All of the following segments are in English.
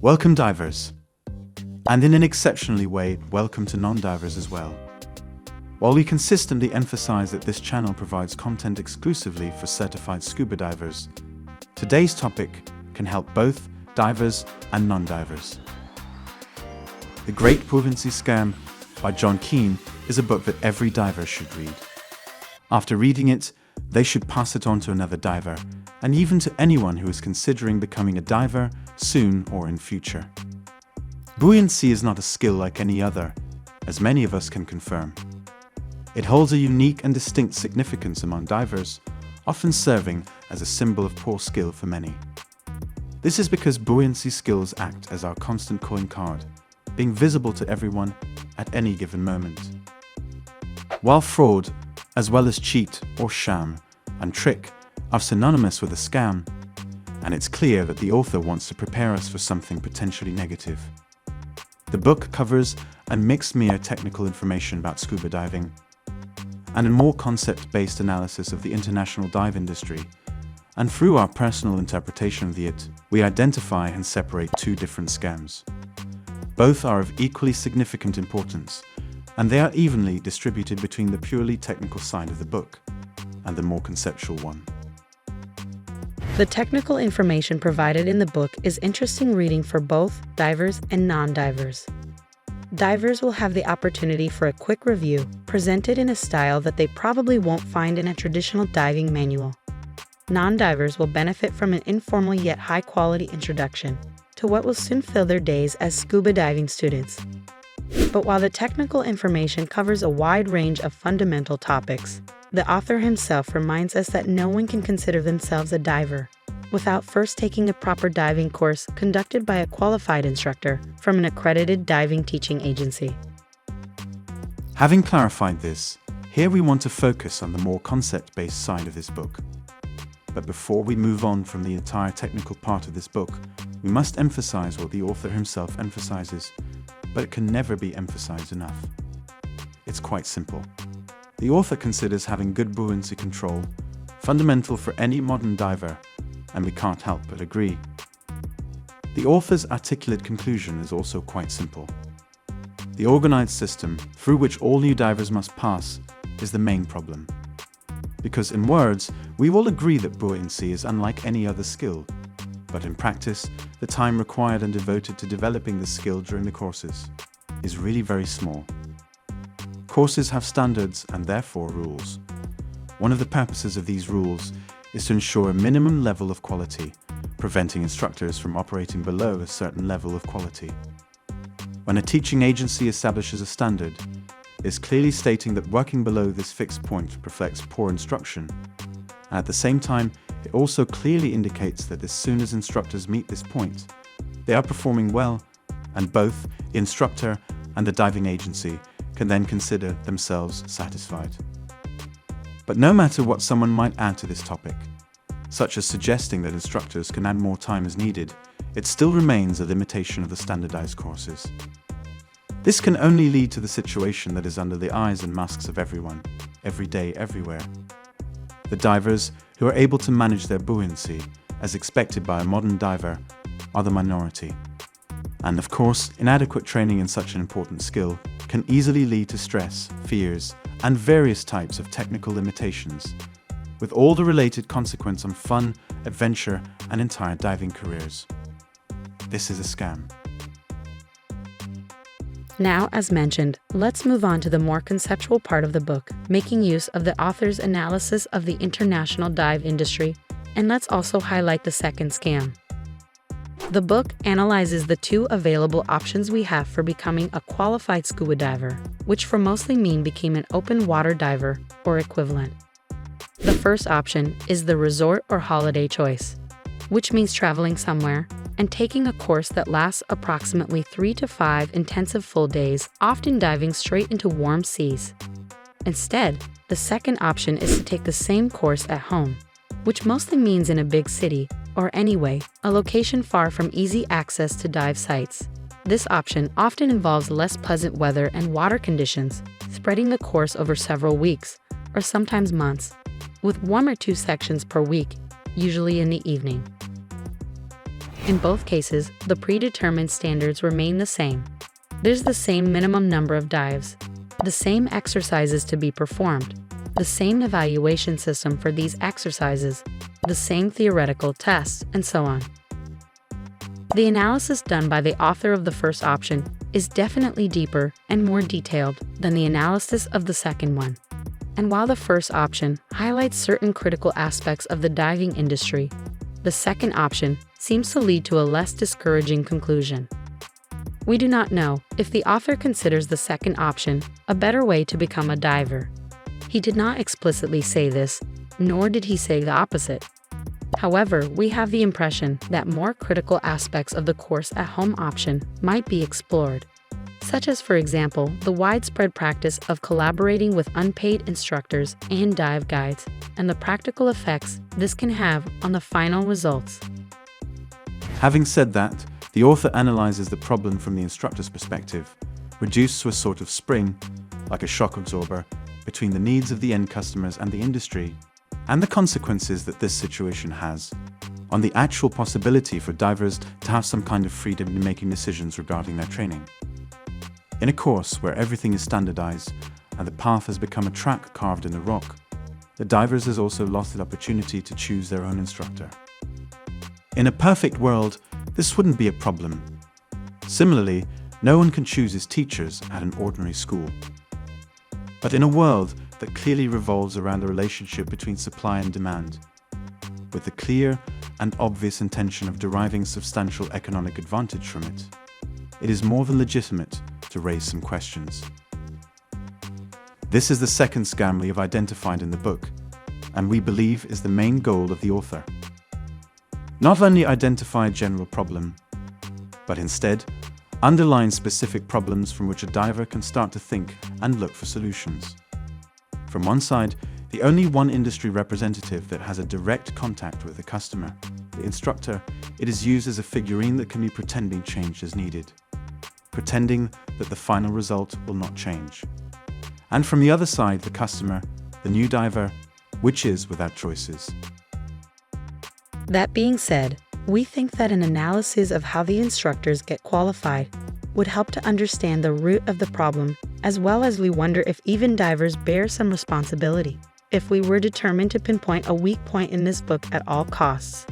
Welcome divers, and in an exceptionally way, welcome to non-divers as well. While we consistently emphasize that this channel provides content exclusively for certified scuba divers, today's topic can help both divers and non-divers. The Great Buoyancy Scam by John Keane is a book that every diver should read. After reading it, they should pass it on to another diver, and even to anyone who is considering becoming a diver soon or in future. Buoyancy is not a skill like any other, as many of us can confirm. It holds a unique and distinct significance among divers, often serving as a symbol of poor skill for many. This is because buoyancy skills act as our constant calling card, being visible to everyone at any given moment. While fraud, as well as cheat or sham and trick, are synonymous with a scam, and it's clear that the author wants to prepare us for something potentially negative. The book covers a mixed mere technical information about scuba diving and a more concept-based analysis of the international dive industry, and through our personal interpretation of it, we identify and separate two different scams. Both are of equally significant importance, and they are evenly distributed between the purely technical side of the book and the more conceptual one. The technical information provided in the book is interesting reading for both divers and non-divers. Divers will have the opportunity for a quick review, presented in a style that they probably won't find in a traditional diving manual. Non-divers will benefit from an informal yet high-quality introduction to what will soon fill their days as scuba diving students. But while the technical information covers a wide range of fundamental topics, the author himself reminds us that no one can consider themselves a diver without first taking a proper diving course conducted by a qualified instructor from an accredited diving teaching agency. Having clarified this, here we want to focus on the more concept-based side of this book. But before we move on from the entire technical part of this book, we must emphasize what the author himself emphasizes, but it can never be emphasized enough. It's quite simple. The author considers having good buoyancy control fundamental for any modern diver, and we can't help but agree. The author's articulate conclusion is also quite simple. The organized system through which all new divers must pass is the main problem. Because in words, we all agree that buoyancy is unlike any other skill, but in practice, the time required and devoted to developing the skill during the courses is really very small. Courses have standards and therefore rules. One of the purposes of these rules is to ensure a minimum level of quality, preventing instructors from operating below a certain level of quality. When a teaching agency establishes a standard, it is clearly stating that working below this fixed point reflects poor instruction, and at the same time, it also clearly indicates that as soon as instructors meet this point, they are performing well, and both the instructor and the diving agency can then consider themselves satisfied. But no matter what someone might add to this topic, such as suggesting that instructors can add more time as needed, it still remains a limitation of the standardized courses. This can only lead to the situation that is under the eyes and masks of everyone, every day, everywhere. The divers who are able to manage their buoyancy, as expected by a modern diver, are the minority. And of course, inadequate training in such an important skill can easily lead to stress, fears, and various types of technical limitations, with all the related consequence on fun, adventure, and entire diving careers. This is a scam. Now, as mentioned, let's move on to the more conceptual part of the book, making use of the author's analysis of the international dive industry, and let's also highlight the second scam. The book analyzes the two available options we have for becoming a qualified scuba diver, which for mostly mean became an open water diver or equivalent. The first option is the resort or holiday choice, which means traveling somewhere and taking a course that lasts approximately 3 to 5 intensive full days, often diving straight into warm seas. Instead, the second option is to take the same course at home, which mostly means in a big city, or anyway, a location far from easy access to dive sites. This option often involves less pleasant weather and water conditions, spreading the course over several weeks, or sometimes months, with 1 or 2 sections per week, usually in the evening. In both cases, the predetermined standards remain the same. There's the same minimum number of dives, the same exercises to be performed, the same evaluation system for these exercises, the same theoretical tests, and so on. The analysis done by the author of the first option is definitely deeper and more detailed than the analysis of the second one. And while the first option highlights certain critical aspects of the diving industry, the second option seems to lead to a less discouraging conclusion. We do not know if the author considers the second option a better way to become a diver. He did not explicitly say this, nor did he say the opposite. However, we have the impression that more critical aspects of the course at home option might be explored, such as, for example, the widespread practice of collaborating with unpaid instructors and dive guides, and the practical effects this can have on the final results. Having said that, the author analyzes the problem from the instructor's perspective, reduced to a sort of spring, like a shock absorber, between the needs of the end customers and the industry, and the consequences that this situation has on the actual possibility for divers to have some kind of freedom in making decisions regarding their training. In a course where everything is standardized and the path has become a track carved in the rock, the divers has also lost the opportunity to choose their own instructor. In a perfect world, this wouldn't be a problem. Similarly, no one can choose his teachers at an ordinary school. But in a world that clearly revolves around the relationship between supply and demand, with the clear and obvious intention of deriving substantial economic advantage from it, it is more than legitimate to raise some questions. This is the second scam we have identified in the book, and we believe is the main goal of the author. Not only identify a general problem, but instead underline specific problems from which a diver can start to think and look for solutions. From one side, the only one industry representative that has a direct contact with the customer, the instructor, it is used as a figurine that can be pretending changed as needed, pretending that the final result will not change. And from the other side, the customer, the new diver, which is without choices. That being said, we think that an analysis of how the instructors get qualified would help to understand the root of the problem, as well as we wonder if even divers bear some responsibility. If we were determined to pinpoint a weak point in this book at all costs,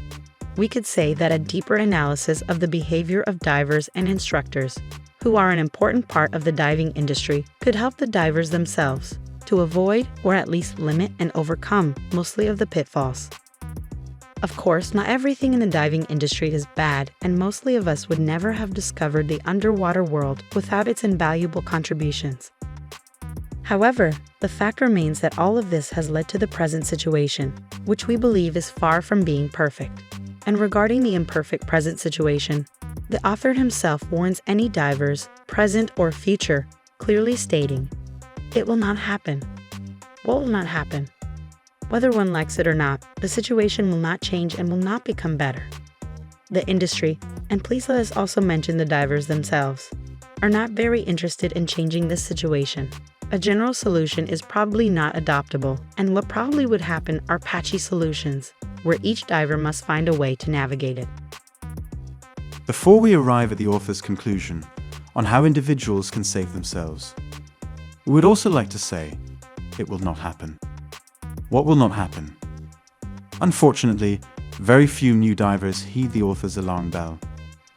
we could say that a deeper analysis of the behavior of divers and instructors, who are an important part of the diving industry, could help the divers themselves to avoid or at least limit and overcome mostly of the pitfalls. Of course, not everything in the diving industry is bad, and mostly of us would never have discovered the underwater world without its invaluable contributions. However, the fact remains that all of this has led to the present situation, which we believe is far from being perfect. And regarding the imperfect present situation, the author himself warns any divers, present or future, clearly stating, "It will not happen." What will not happen? Whether one likes it or not, the situation will not change and will not become better. The industry, and please let us also mention the divers themselves, are not very interested in changing this situation. A general solution is probably not adoptable, and what probably would happen are patchy solutions, where each diver must find a way to navigate it. Before we arrive at the author's conclusion on how individuals can save themselves, we would also like to say, it will not happen. What will not happen? Unfortunately, very few new divers heed the author's alarm bell,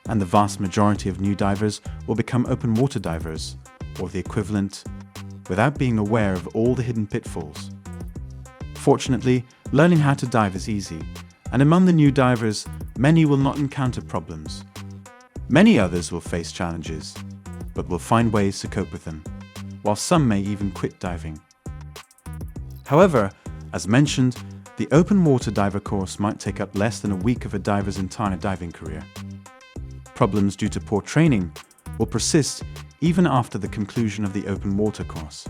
and the vast majority of new divers will become open water divers, or the equivalent, without being aware of all the hidden pitfalls. Fortunately, learning how to dive is easy, and among the new divers, many will not encounter problems. Many others will face challenges, but will find ways to cope with them, while some may even quit diving. However, as mentioned, the open water diver course might take up less than a week of a diver's entire diving career. Problems due to poor training will persist even after the conclusion of the open water course.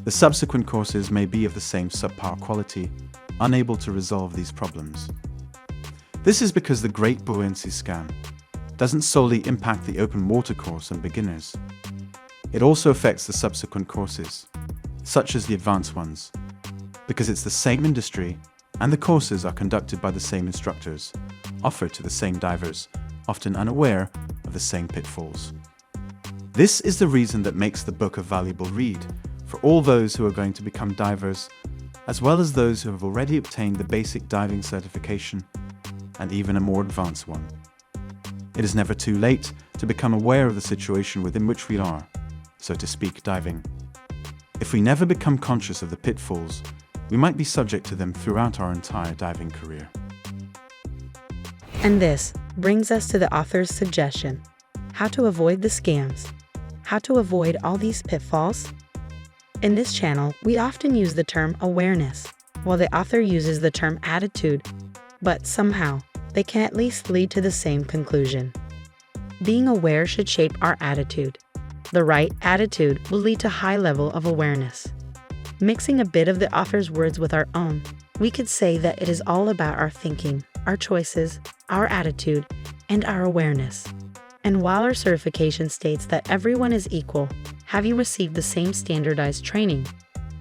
The subsequent courses may be of the same subpar quality, unable to resolve these problems. This is because the Great Buoyancy Scam doesn't solely impact the open water course on beginners. It also affects the subsequent courses, such as the advanced ones, because it's the same industry and the courses are conducted by the same instructors, offered to the same divers, often unaware of the same pitfalls. This is the reason that makes the book a valuable read for all those who are going to become divers, as well as those who have already obtained the basic diving certification and even a more advanced one. It is never too late to become aware of the situation within which we are, so to speak, diving. If we never become conscious of the pitfalls, we might be subject to them throughout our entire diving career. And this brings us to the author's suggestion: how to avoid the scams. How to avoid all these pitfalls? In this channel, we often use the term awareness, while the author uses the term attitude, but somehow they can at least lead to the same conclusion. Being aware should shape our attitude. The right attitude will lead to high level of awareness. Mixing a bit of the author's words with our own, we could say that it is all about our thinking, our choices, our attitude, and our awareness. And while our certification states that everyone is equal, having received the same standardized training,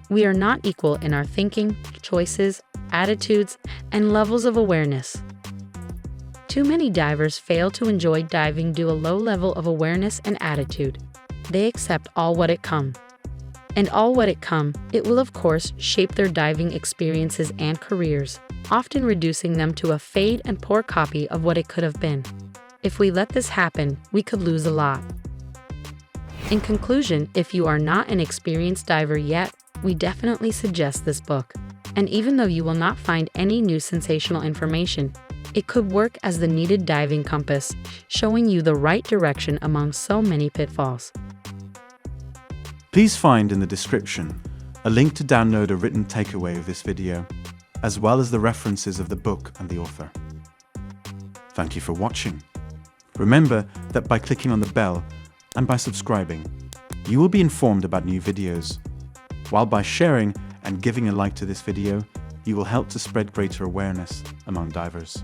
we are not equal in our thinking, choices, attitudes, and levels of awareness. Too many divers fail to enjoy diving due to a low level of awareness and attitude. They accept all what it come. And all what it come, it will of course shape their diving experiences and careers, often reducing them to a fade and poor copy of what it could have been. If we let this happen, we could lose a lot. In conclusion, if you are not an experienced diver yet, we definitely suggest this book. And even though you will not find any new sensational information, it could work as the needed diving compass, showing you the right direction among so many pitfalls. Please find in the description a link to download a written takeaway of this video, as well as the references of the book and the author. Thank you for watching. Remember that by clicking on the bell and by subscribing, you will be informed about new videos, while by sharing and giving a like to this video, you will help to spread greater awareness among divers.